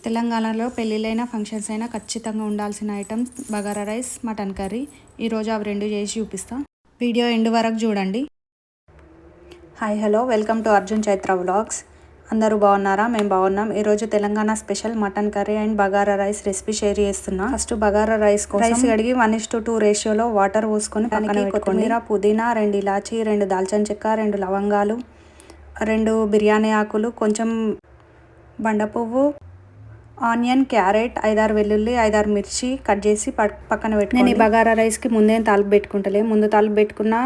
తెలంగాణలో పెళ్ళిళ్ళైనా ఫంక్షన్స్ అయినా ఖచ్చితంగా ఉండాల్సిన items bagara rice, mutton curry. ఈరోజు అవి రెండు చేసి చూపిస్తా. వీడియో ఎండ్ వరకు చూడండి. Hi hello, welcome to Arjun Chaitra vlogs. అందరూ బాగున్నారా? మేము బాగున్నాం. ఈరోజు Telangana special mutton curry and bagara rice recipe share చేస్తున్నా. ఫస్ట్ బగారా రైస్ కోసం రైస్ కడిగి 1:2 రేషియోలో వాటర్ పోసుకొని పక్కన పెట్టుకోండి. కొత్తిమీర, పుదీనా, 2 ఇలాచి, 2 దాల్చిన చెక్క, 2 లవంగాలు, 2 బిర్యానీ ఆకులు, కొంచెం బండ పువ్వు, ఆనియన్, క్యారెట్, 5-6 వెల్లుల్లి, 5-6 మిర్చి కట్ చేసి పక్కన పెట్టుకోండి. నేను ఈ బగారా రైస్కి ముందే తాలింపు పెట్టుకుంటలే. ముందు తాలింపు పెట్టుకున్నా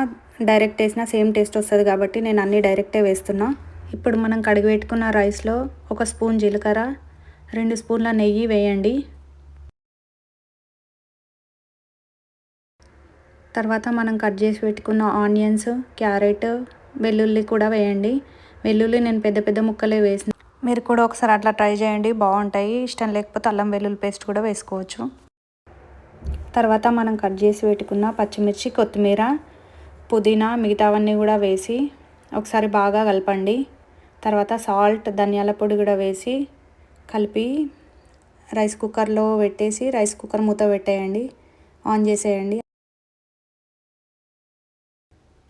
డైరెక్ట్ వేసినా సేమ్ టేస్ట్ వస్తుంది కాబట్టి నేను అన్నీ డైరెక్టే వేస్తున్నా. ఇప్పుడు మనం కడిగి పెట్టుకున్న రైస్లో 1 స్పూన్ జీలకర్ర, 2 స్పూన్ల నెయ్యి వేయండి. తర్వాత మనం కట్ చేసి పెట్టుకున్న ఆనియన్స్, క్యారెట్, వెల్లుల్లి కూడా వేయండి. వెల్లుల్లి నేను పెద్ద పెద్ద ముక్కలే వేసిన. మీరు కూడా ఒకసారి అట్లా ట్రై చేయండి, బాగుంటాయి. ఇష్టం లేకపోతే అల్లం వెల్లుల్లి పేస్ట్ కూడా వేసుకోవచ్చు. తర్వాత మనం కట్ చేసి పెట్టుకున్న పచ్చిమిర్చి, కొత్తిమీర, పుదీనా మిగతావన్నీ కూడా వేసి ఒకసారి బాగా కలపండి. తర్వాత సాల్ట్, ధనియాల పొడి కూడా వేసి కలిపి రైస్ కుక్కర్లో పెట్టేసి రైస్ కుక్కర్ మూత పెట్టేయండి, ఆన్ చేసేయండి.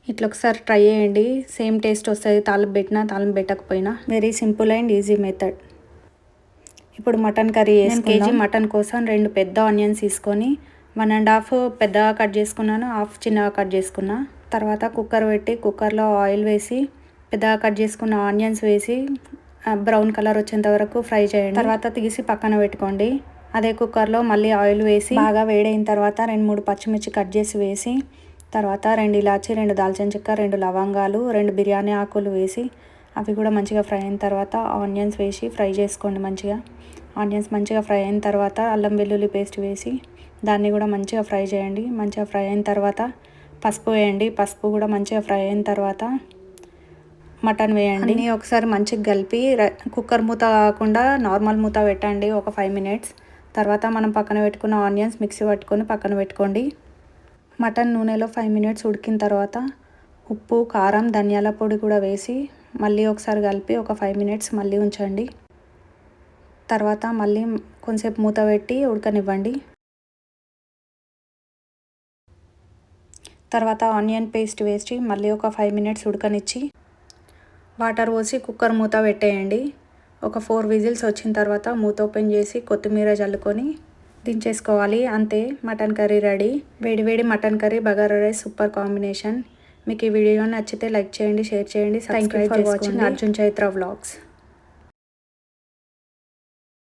ఇట్లా ఒకసారి ట్రై చేయండి, సేమ్ టేస్ట్ వస్తుంది. తాలింపు పెట్టినా తాలింపు పెట్టకపోయినా. Very simple and easy method. ఇప్పుడు మటన్ కర్రీ వేసుకుందాం. కేజీ మటన్ కోసం 2 పెద్ద ఆనియన్స్ తీసుకొని 1.5 పెద్దగా కట్ చేసుకున్నాను, 1/2 చిన్నగా కట్ చేసుకున్నా. తర్వాత కుక్కర్ పెట్టి కుక్కర్లో ఆయిల్ వేసి పెద్దగా కట్ చేసుకున్న ఆనియన్స్ వేసి బ్రౌన్ కలర్ వచ్చేంత వరకు ఫ్రై చేయండి. తర్వాత తీసి పక్కన పెట్టుకోండి. అదే కుక్కర్లో మళ్ళీ ఆయిల్ వేసి బాగా వేడైన తర్వాత 2-3 పచ్చిమిర్చి కట్ చేసి వేసి తర్వాత 2 ఇలాచి, 2 దాల్చిన చెక్క, 2 లవంగాలు, 2 బిర్యానీ ఆకులు వేసి అవి కూడా మంచిగా ఫ్రై అయిన తర్వాత ఆనియన్స్ వేసి ఫ్రై చేసుకోండి మంచిగా. ఆనియన్స్ మంచిగా ఫ్రై అయిన తర్వాత అల్లం వెల్లుల్లి పేస్ట్ వేసి దాన్ని కూడా మంచిగా ఫ్రై చేయండి. మంచిగా ఫ్రై అయిన తర్వాత పసుపు వేయండి. పసుపు కూడా మంచిగా ఫ్రై అయిన తర్వాత మటన్ వేయండి. అన్నీ ఒకసారి మంచిగా కలిపి కుక్కర్ మూత కాకుండా నార్మల్ మూత పెట్టండి ఒక 5 మినిట్స్. తర్వాత మనం పక్కన పెట్టుకున్న ఆనియన్స్ మిక్సీ పట్టుకొని పక్కన పెట్టుకోండి. మటన్ నూనెలో 5 మినిట్స్ ఉడికిన తర్వాత ఉప్పు, కారం, ధనియాల పొడి కూడా వేసి మళ్ళీ ఒకసారి కలిపి ఒక 5 మినిట్స్ మళ్ళీ ఉంచండి. తర్వాత మళ్ళీ కొంచెంసేపు మూత పెట్టి ఉడకనివ్వండి. తర్వాత ఆనియన్ పేస్ట్ వేసి మళ్ళీ ఒక 5 మినిట్స్ ఉడకనిచ్చి వాటర్ పోసి కుక్కర్ మూత పెట్టేయండి. ఒక 4 విజిల్స్ వచ్చిన తర్వాత మూత ఓపెన్ చేసి కొత్తిమీర చల్లుకొని దించేసుకోవాలి. అంతే, మటన్ కర్రీ రెడీ. వేడి వేడి mutton curry, bagara rice super combination. మీకు ఈ వీడియో నచ్చితే లైక్ చేయండి, షేర్ చేయండి, సబ్స్క్రైబ్ చేసుకోండి. అర్జున్ చైత్ర వ్లాగ్స్.